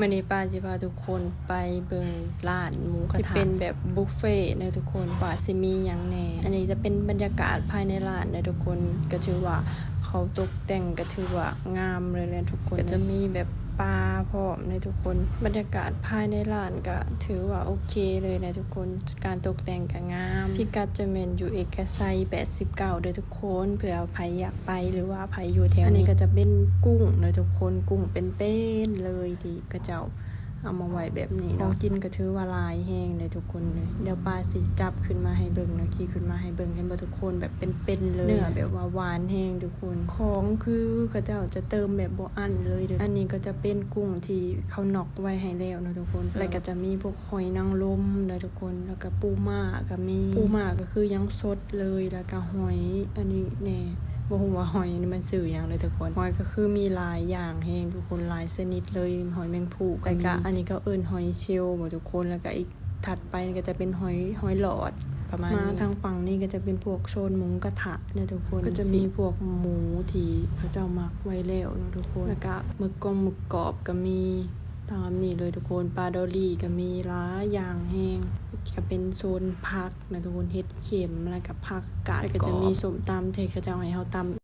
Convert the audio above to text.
มื้อนี้ป้าสิพาทุกคนไปเบิ่งร้านหมูกระทะที่เป็นแบบบุฟเฟ่ต์นะทุกคนว่าสิมีหยังแหน่อันนี้จะเป็นบรรยากาศภายในร้านนะทุกคนก็ถือว่าเขาตกแต่งก็ถือว่างามเลยแหละทุกคนก็จะมีแบบปลาพร้อมนะทุกคนบรรยากาศภายในร้านก็ถือว่าโอเคเลยนะทุกคนการตกแต่งก็งามพิกัดจะแม่นอยู่เอกชัย89เด้อทุกคนเผื่อใครอยากไปหรือว่าใครอยู่แถวนี้อันนี้ก็จะเป็นกุ้งนะทุกคนกุ้งเป็นๆเลยที่กระเจ้าเอามาไว้แบบนี้ของกินก็ถือว่าหลายแห้งเลยทุกคนเลยเดี๋ยวปลาสิจับขึ้นมาให้เบิ่งนะขี่ขึ้นมาให้เบิ่งเห็นบ่ทุกคนแบบเป็นๆเลยเนื้อแบบว่าหวานแห้งทุกคนของคือกระเจ้าจะเติมแบบบ่อั้นเลยเด้ออันนี้ก็จะเป็นกุ้งที่เขาน็อกไว้ให้แล้วนะทุกคนแล้วก็จะมีพวกหอยนางรมนะทุกคนแล้วก็ปูม่าก็มีปูม่าก็คือยังสดเลยแล้วก็หอยอันนี้แน่บ่ฮู้ว่าหอยนี่มันชื่อหยังเลยทุกคนหอยก็คือมีหลายอย่างแฮงทุกคนหลายชนิดเลยหอยแมงภู่แล้วก็อันนี้ก็เอิ้นหอยเชลล์บ่ทุกคนแล้วก็อีกถัดไปก็จะเป็นหอยหลอดประมาณนี้มาทางฝั่งนี้ก็จะเป็นพวกโซนหมูกระทะนะทุกคนก็จะมีพวกหมูที่เขาเจ้ามักไว้แล้วนะทุกคนแล้วก็หมึกกรอบก็มีตามนี่เลยทุกคนปลาดอลลี่ก็มีหลายอย่างแฮงก็เป็นโซนผักนะทุกคนเฮ็ดเข็มแล้วก็ผักกาดก็จะมีส้มตำที่เขาเจ้าให้เฮาตำ